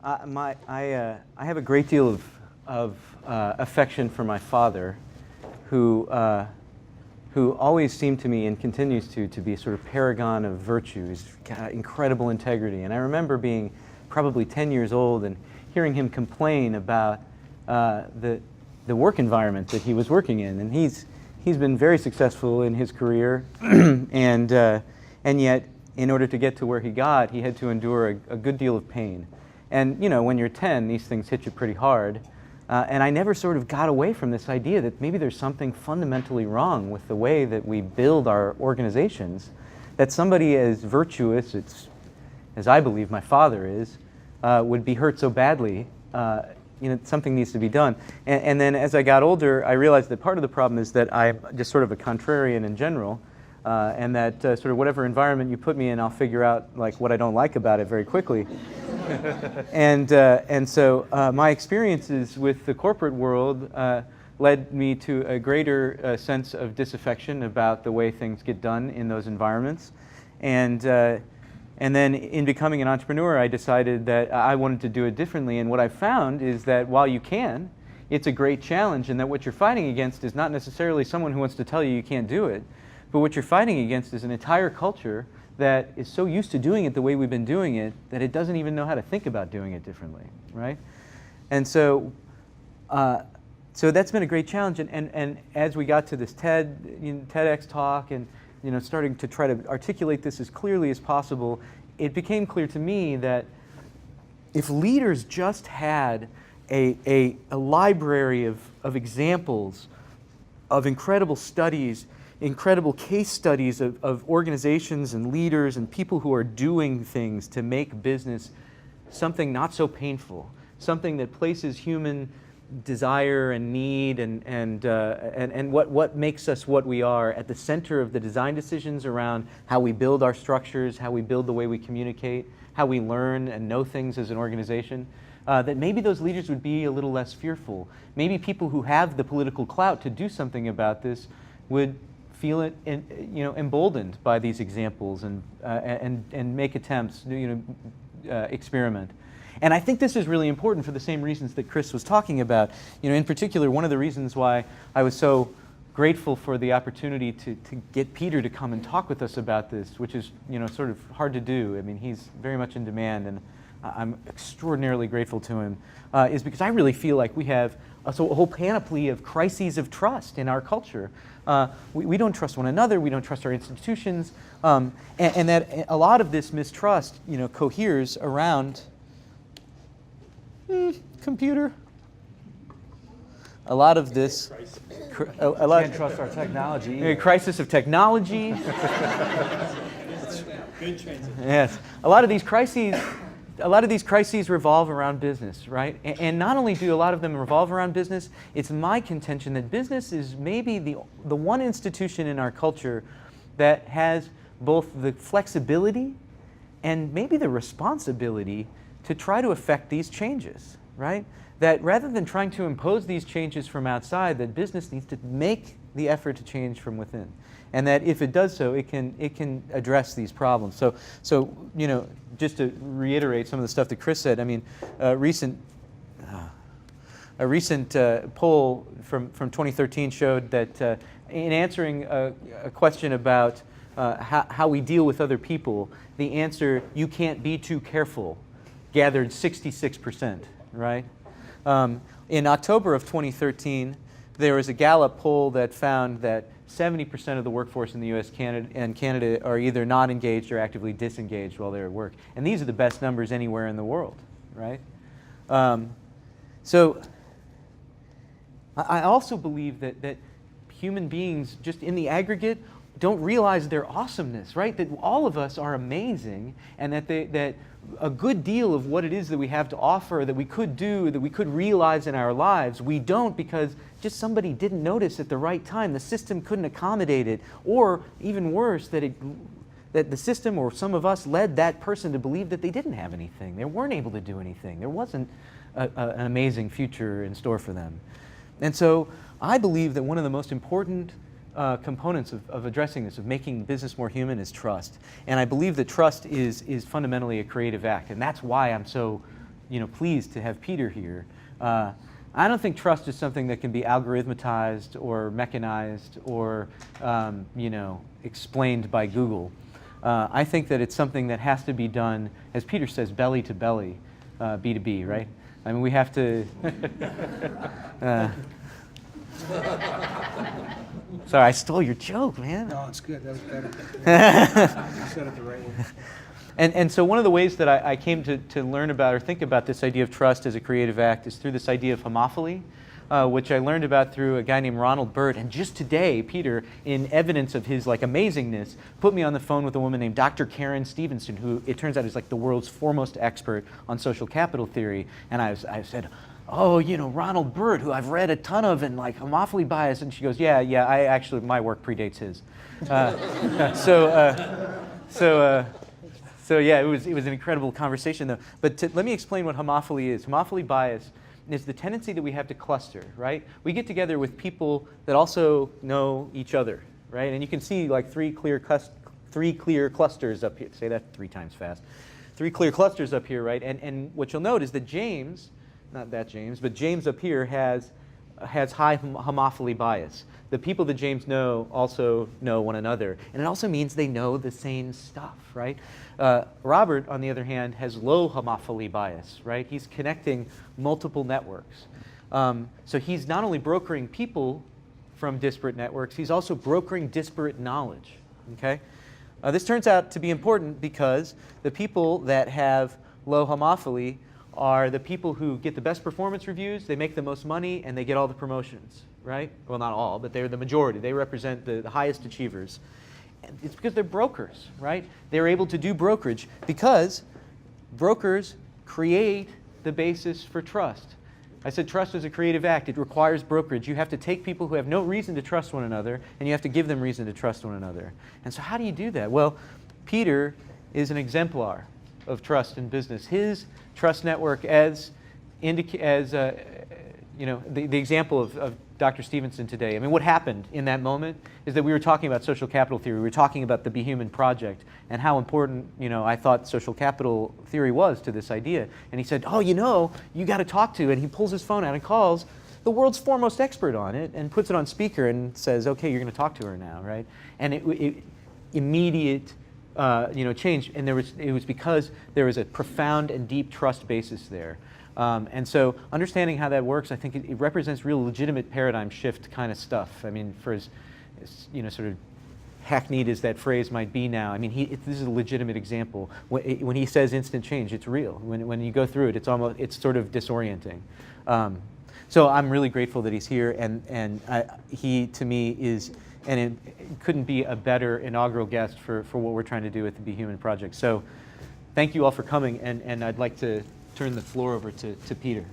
I have a great deal of affection for my father, who always seemed to me and continues to be a sort of paragon of virtue. He's got incredible integrity. And I remember being probably 10 years old and hearing him complain about the work environment that he was working in. And he's been very successful in his career, and yet, in order to get to where he got, he had to endure a good deal of pain. And you know, when you're 10, these things hit you pretty hard. And I never sort of got away from this idea that maybe there's something fundamentally wrong with the way that we build our organizations, that somebody as virtuous as I believe my father is, would be hurt so badly. You know, something needs to be done. And then as I got older, I realized that part of the problem is that I'm just sort of a contrarian in general, and that sort of whatever environment you put me in, I'll figure out like what I don't like about it very quickly. And so my experiences with the corporate world led me to a greater sense of disaffection about the way things get done in those environments. And then in becoming an entrepreneur, I decided that I wanted to do it differently. And what I found is that while you can, it's a great challenge, and that what you're fighting against is not necessarily someone who wants to tell you you can't do it, but what you're fighting against is an entire culture that is so used to doing it the way we've been doing it that it doesn't even know how to think about doing it differently, right? And so that's been a great challenge. And as we got to this TEDx talk and starting to try to articulate this as clearly as possible, it became clear to me that if leaders just had a library of examples of incredible studies, incredible case studies of organizations and leaders and people who are doing things to make business something not so painful, something that places human desire and need and what makes us what we are at the center of the design decisions around how we build our structures, how we build the way we communicate, how we learn and know things as an organization, that maybe those leaders would be a little less fearful. Maybe people who have the political clout to do something about this would feel it, emboldened by these examples and make attempts, experiment. And I think this is really important for the same reasons that Chris was talking about. In particular, one of the reasons why I was so grateful for the opportunity to get Peter to come and talk with us about this, which is sort of hard to do. I mean, he's very much in demand, and I'm extraordinarily grateful to him, is because I really feel like we have a whole panoply of crises of trust in our culture. We don't trust one another, we don't trust our institutions, and that a lot of this mistrust coheres around computer. A lot of this. Can't trust our technology. A crisis of technology. Good transition. Yes, a lot of these crises revolve around business, right? And not only do a lot of them revolve around business, it's my contention that business is maybe the one institution in our culture that has both the flexibility and maybe the responsibility to try to affect these changes, right? That rather than trying to impose these changes from outside, that business needs to make the effort to change from within. And that if it does so, it can address these problems. So just to reiterate some of the stuff that Chris said, I mean, a recent poll from 2013 showed that in answering a question about how we deal with other people, the answer, "you can't be too careful," gathered 66%, right? In October of 2013, there was a Gallup poll that found that 70% of the workforce in the US and Canada are either not engaged or actively disengaged while they're at work. And these are the best numbers anywhere in the world, right? So I also believe that human beings, just in the aggregate, don't realize their awesomeness, right? That all of us are amazing, and that a good deal of what it is that we have to offer, that we could do, that we could realize in our lives, we don't because just somebody didn't notice at the right time. The system couldn't accommodate it, or even worse, that the system or some of us led that person to believe that they didn't have anything. They weren't able to do anything. There wasn't an amazing future in store for them. And so I believe that one of the most important components of addressing this, of making business more human, is trust. And I believe that trust is fundamentally a creative act. And that's why I'm so pleased to have Peter here. I don't think trust is something that can be algorithmatized or mechanized or explained by Google. I think that it's something that has to be done, as Peter says, belly to belly, B2B, right? I mean, we have to. Sorry, I stole your joke, man. No, it's good. That was better. You said it the right way. And so one of the ways that I came to learn about or think about this idea of trust as a creative act is through this idea of homophily, which I learned about through a guy named Ronald Burt. And just today, Peter, in evidence of his amazingness, put me on the phone with a woman named Dr. Karen Stevenson, who it turns out is the world's foremost expert on social capital theory. And I said, oh, Ronald Burt, who I've read a ton of, and homophily bias. And she goes, yeah, my work predates his. So yeah, it was an incredible conversation though. But let me explain what homophily is. Homophily bias is the tendency that we have to cluster, right? We get together with people that also know each other, right? And you can see three clear clusters up here. Say that 3 times fast. 3 clear clusters up here, right? And what you'll note is that James, not that James, but James up here has high homophily bias. The people that James know also know one another. And it also means they know the same stuff, right? Robert, on the other hand, has low homophily bias, right? He's connecting multiple networks. So he's not only brokering people from disparate networks, he's also brokering disparate knowledge, okay? This turns out to be important because the people that have low homophily are the people who get the best performance reviews, they make the most money, and they get all the promotions, right? Well, not all, but they're the majority. They represent the highest achievers. And it's because they're brokers, right? They're able to do brokerage because brokers create the basis for trust. I said trust is a creative act. It requires brokerage. You have to take people who have no reason to trust one another, and you have to give them reason to trust one another. And so how do you do that? Well, Peter is an exemplar of trust in business. His trust network the example of Dr. Stevenson today. I mean, what happened in that moment is that we were talking about social capital theory. We were talking about the Be Human Project and how important, I thought social capital theory was to this idea. And he said, oh, you got to talk to, and he pulls his phone out and calls the world's foremost expert on it and puts it on speaker and says, okay, you're going to talk to her now, right? And it immediate change, and it was because there was a profound and deep trust basis there. And so understanding how that works, I think it represents real legitimate paradigm shift kind of stuff. I mean, for as sort of hackneyed as that phrase might be now, I mean, this is a legitimate example. When he says instant change, it's real. When you go through it, it's sort of disorienting. So I'm really grateful that he's here, and he, to me, is, and it couldn't be a better inaugural guest for what we're trying to do with the Be Human Project. So thank you all for coming, and I'd like to turn the floor over to Peter.